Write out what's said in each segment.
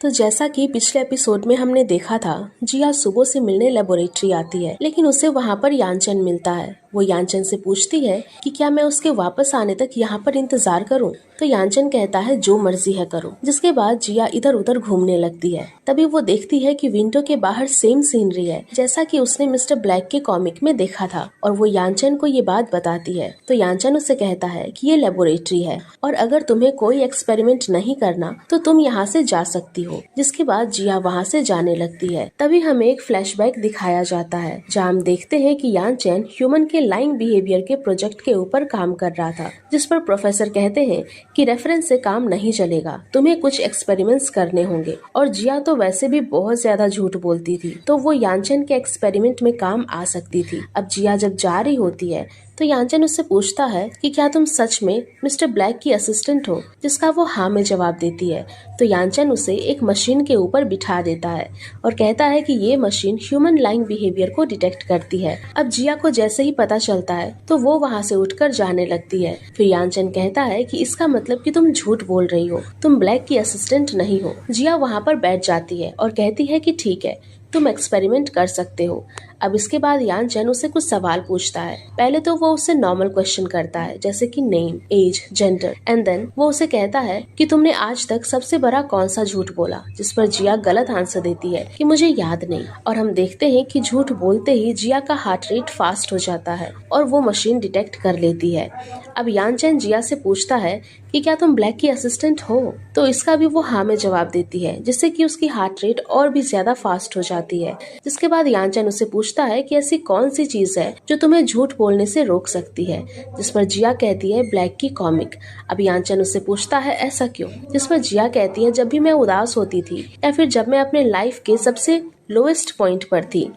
तो जैसा कि पिछले एपिसोड में हमने देखा था, जिया सुबह से मिलने लेबोरेटरी आती है, लेकिन उसे वहाँ पर यानचन मिलता है। वो यानचन से पूछती है कि क्या मैं उसके वापस आने तक यहाँ पर इंतजार करूँ। तो यानचन कहता है जो मर्जी है करो। जिसके बाद जिया इधर उधर घूमने लगती है। तभी वो देखती है कि विंडो के बाहर सेम सीनरी है जैसा कि उसने मिस्टर ब्लैक के कॉमिक में देखा था, और वो यानचन को ये बात बताती है। तो यानचन उससे कहता है कि ये लेबोरेटरी है और अगर तुम्हें कोई एक्सपेरिमेंट नहीं करना तो तुम यहाँ से जा सकती हो। जिसके बाद जिया वहाँ से जाने लगती है। तभी हमें एक फ्लैशबैक दिखाया जाता है जहाँ हम देखते हैं कि यानचन ह्यूमन के लाइंग बिहेवियर के प्रोजेक्ट के ऊपर काम कर रहा था, जिस पर प्रोफेसर कहते हैं कि रेफरेंस से काम नहीं चलेगा, तुम्हें कुछ एक्सपेरिमेंट्स करने होंगे। और जिया तो वैसे भी बहुत ज्यादा झूठ बोलती थी, तो वो यानचन के एक्सपेरिमेंट में काम आ सकती थी। अब जिया जब जा रही होती है तो यानचन उससे पूछता है कि क्या तुम सच में मिस्टर ब्लैक की असिस्टेंट हो, जिसका वो हाँ में जवाब देती है। तो यानचन उसे एक मशीन के ऊपर बिठा देता है और कहता है कि ये मशीन ह्यूमन लाइंग बिहेवियर को डिटेक्ट करती है। अब जिया को जैसे ही पता चलता है तो वो वहाँ से उठकर जाने लगती है। फिर यानचन कहता है कि इसका मतलब कि तुम झूठ बोल रही हो, तुम ब्लैक की असिस्टेंट नहीं हो। जिया वहाँ पर बैठ जाती है और कहती है कि ठीक है, तुम एक्सपेरिमेंट कर सकते हो। अब इसके बाद यानचन उससे कुछ सवाल पूछता है। पहले तो वो उससे नॉर्मल क्वेश्चन करता है जैसे कि name, age, gender, and then वो उसे कहता है कि तुमने आज तक सबसे बड़ा कौन सा झूठ बोला, जिस पर जिया गलत आंसर देती है कि मुझे याद नहीं। और हम देखते हैं कि झूठ बोलते ही जिया का हार्ट रेट फास्ट हो जाता है और वो मशीन डिटेक्ट कर लेती है। अब यानचन जिया से पूछता है कि क्या तुम ब्लैक की असिस्टेंट हो, तो इसका भी वो हाँ में जवाब देती है, जिससे कि उसकी हार्ट रेट और भी ज्यादा फास्ट हो जाती है। जिसके बाद यानचन उससे पूछता है कि ऐसी कौन सी चीज है जो तुम्हें झूठ बोलने से रोक सकती है, जिस पर जिया कहती है ब्लैक की कॉमिक। अब यानचन उससे पूछता है ऐसा क्यों, जिस पर जिया कहती है जब भी मैं उदास होती थी या फिर जब मैं अपने लाइफ के सबसे लोएस्ट पॉइंट पर थी,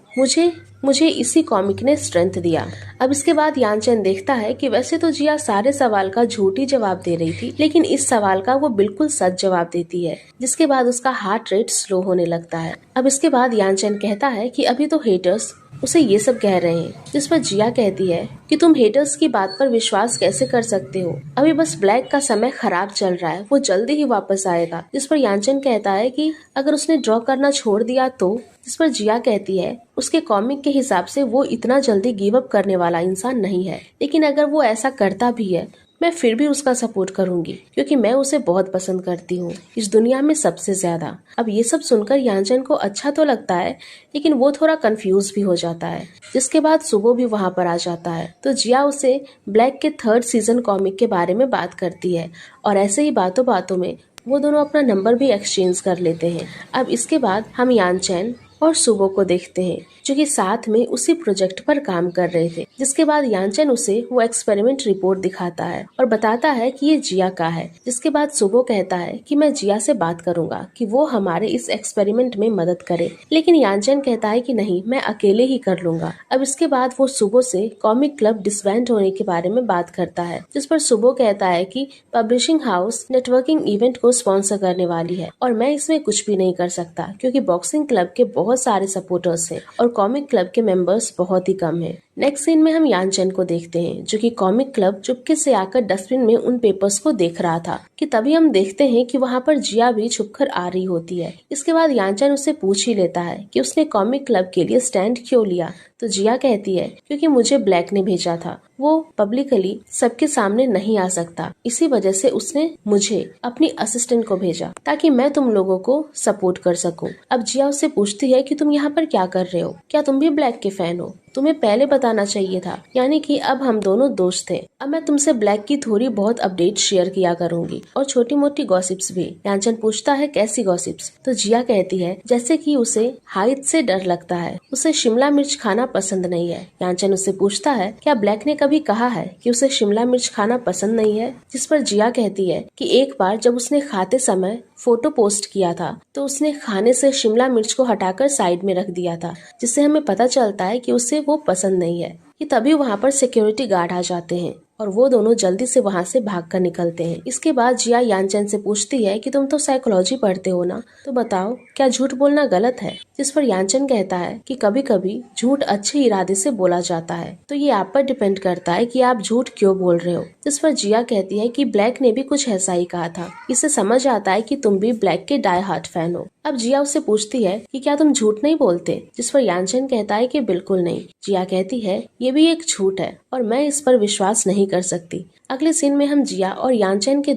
मुझे इसी कॉमिक ने स्ट्रेंथ दिया। अब इसके बाद यानचन देखता है कि वैसे तो जिया सारे सवाल का झूठी जवाब दे रही थी, लेकिन इस सवाल का वो बिल्कुल सच जवाब देती है। जिसके बाद उसका हार्ट रेट स्लो होने लगता है। अब इसके बाद यानचन कहता है कि अभी तो हेटर्स उसे ये सब कह रहे हैं, जिस पर जिया कहती है कि तुम हेटर्स की बात पर विश्वास कैसे कर सकते हो, अभी बस ब्लैक का समय खराब चल रहा है, वो जल्दी ही वापस आएगा। जिस पर यानचन कहता है कि अगर उसने ड्रॉ करना छोड़ दिया तो, जिस पर जिया कहती है उसके कॉमिक के हिसाब से वो इतना जल्दी गिव अप करने वाला इंसान नहीं है, लेकिन अगर वो ऐसा करता भी है मैं फिर भी उसका सपोर्ट करूंगी, क्योंकि मैं उसे बहुत पसंद करती हूँ इस दुनिया में सबसे ज्यादा। अब ये सब सुनकर यानचन को अच्छा तो लगता है, लेकिन वो थोड़ा कंफ्यूज भी हो जाता है। जिसके बाद सुबह भी वहाँ पर आ जाता है तो जिया उसे ब्लैक के 3rd सीजन कॉमिक के बारे में बात करती है और ऐसे ही बातों बातों में वो दोनों अपना नंबर भी एक्सचेंज कर लेते हैं। अब इसके बाद हम यानचन और सुबो को देखते हैं जो कि साथ में उसी प्रोजेक्ट पर काम कर रहे थे। जिसके बाद यानचन उसे वो एक्सपेरिमेंट रिपोर्ट दिखाता है और बताता है कि ये जिया का है। जिसके बाद सुबो कहता है कि मैं जिया से बात करूंगा कि वो हमारे इस एक्सपेरिमेंट में मदद करे, लेकिन यानचन कहता है कि नहीं, मैं अकेले ही कर लूंगा। अब इसके बाद वो सुबो से कॉमिक क्लब डिसबैंड होने के बारे में बात करता है, जिस पर सुबो कहता है कि पब्लिशिंग हाउस नेटवर्किंग इवेंट को स्पॉन्सर करने वाली है और मैं इसमें कुछ भी नहीं कर सकता, क्योंकि बॉक्सिंग क्लब के बहुत सारे सपोर्टर्स हैं और कॉमिक क्लब के मेंबर्स बहुत ही कम हैं। नेक्स्ट सीन में हम यानचन को देखते हैं जो कि कॉमिक क्लब चुपके से आकर डस्टबिन में उन पेपर्स को देख रहा था कि तभी हम देखते हैं कि वहाँ पर जिया भी छुपकर आ रही होती है। इसके बाद यानचन उससे पूछ ही लेता है कि उसने कॉमिक क्लब के लिए स्टैंड क्यों लिया। तो जिया कहती है क्योंकि मुझे ब्लैक ने भेजा था, वो पब्लिकली सबके सामने नहीं आ सकता, इसी वजह से उसने मुझे अपनी असिस्टेंट को भेजा ताकि मैं तुम लोगों को सपोर्ट कर सकूं। अब जिया उससे पूछती है कि तुम यहाँ पर क्या कर रहे हो, क्या तुम भी ब्लैक के फैन हो, तुम्हें पहले बताना चाहिए था, यानी कि अब हम दोनों दोस्त थे। अब मैं तुमसे ब्लैक की थोड़ी बहुत अपडेट शेयर किया करूंगी और छोटी मोटी गॉसिप्स भी। यानचन पूछता है कैसी गॉसिप्स। तो जिया कहती है जैसे कि उसे हाइट से डर लगता है, उसे शिमला मिर्च खाना पसंद नहीं है। यानचन उससे पूछता है क्या ब्लैक ने कभी कहा है कि उसे शिमला मिर्च खाना पसंद नहीं है, जिस पर जिया कहती है कि एक बार जब उसने खाते समय फोटो पोस्ट किया था तो उसने खाने से शिमला मिर्च को हटाकर साइड में रख दिया था, जिससे हमें पता चलता है कि उसे वो पसंद नहीं है। कि तभी वहाँ पर सिक्योरिटी गार्ड आ जाते हैं और वो दोनों जल्दी से वहाँ से भागकर निकलते हैं। इसके बाद जिया यानचन से पूछती है कि तुम तो साइकोलॉजी पढ़ते हो ना, तो बताओ क्या झूठ बोलना गलत है। जिस पर यानचन कहता है कि कभी कभी झूठ अच्छे इरादे से बोला जाता है, तो ये आप पर डिपेंड करता है कि आप झूठ क्यों बोल रहे हो। जिस पर जिया कहती है कि ब्लैक ने भी कुछ ऐसा ही कहा था, इससे समझ आता है कि तुम भी ब्लैक के डाई हार्ट फैन हो। अब जिया उससे पूछती है कि क्या तुम झूठ नहीं बोलते, जिस पर यानचन कहता है कि बिल्कुल नहीं। जिया कहती है ये भी एक झूठ है और मैं इस पर विश्वास नहीं कर सकती। अगले सीन में हम जिया और यानचन के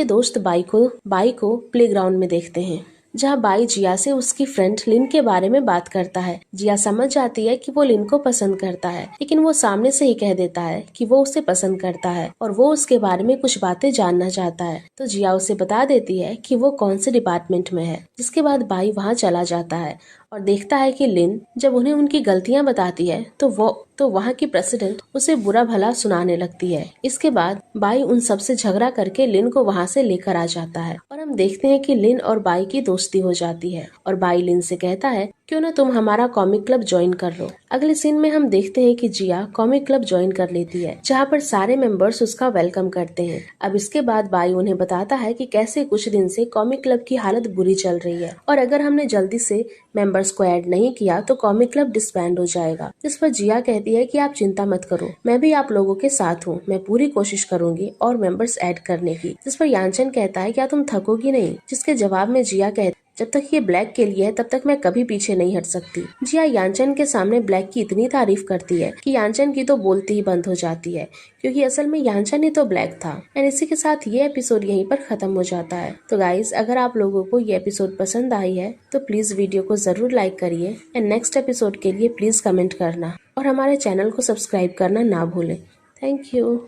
दोस्त बाई को प्लेग्राउंड में देखते हैं, जहाँ बाई जिया से उसकी फ्रेंड लिन के बारे में बात करता है। जिया समझ जाती है कि वो लिन को पसंद करता है, लेकिन वो सामने से ही कह देता है कि वो उसे पसंद करता है और वो उसके बारे में कुछ बातें जानना चाहता है। तो जिया उसे बता देती है कि वो कौन से डिपार्टमेंट में है। जिसके बाद बाई वहाँ चला जाता है और देखता है कि लिन जब उन्हें उनकी गलतियाँ बताती है तो वहाँ की प्रेसिडेंट उसे बुरा भला सुनाने लगती है। इसके बाद बाई उन सब से झगड़ा करके लिन को वहाँ से लेकर आ जाता है और हम देखते हैं कि लिन और बाई की दोस्ती हो जाती है और बाई लिन से कहता है क्यों ना तुम हमारा कॉमिक क्लब ज्वाइन कर लो। अगले सीन में हम देखते हैं कि जिया कॉमिक क्लब ज्वाइन कर लेती है, जहाँ पर सारे मेंबर्स उसका वेलकम करते हैं। अब इसके बाद बाई उन्हें बताता है कि कैसे कुछ दिन से कॉमिक क्लब की हालत बुरी चल रही है और अगर हमने जल्दी से मेंबर्स को ऐड नहीं किया तो कॉमिक क्लब डिसबैंड हो जाएगा। जिस पर जिया कहती है कि आप चिंता मत करो, मैं भी आप लोगों के साथ हूँ, मैं पूरी कोशिश करूंगी और मेंबर्स ऐड करने की। जिस पर यानचन कहता है क्या तुम थकोगी नहीं, जिसके जवाब में जिया कहती जब तक ये ब्लैक के लिए है तब तक मैं कभी पीछे नहीं हट सकती। जिया यानचन के सामने ब्लैक की इतनी तारीफ करती है कि यानचन की तो बोलती ही बंद हो जाती है, क्योंकि असल में यानचन ही तो ब्लैक था। एंड इसी के साथ ये एपिसोड यहीं पर खत्म हो जाता है। तो गाइज, अगर आप लोगों को ये एपिसोड पसंद आई है तो प्लीज वीडियो को जरूर लाइक करिए एंड नेक्स्ट एपिसोड के लिए प्लीज कमेंट करना और हमारे चैनल को सब्सक्राइब करना ना भूलें। Thank you.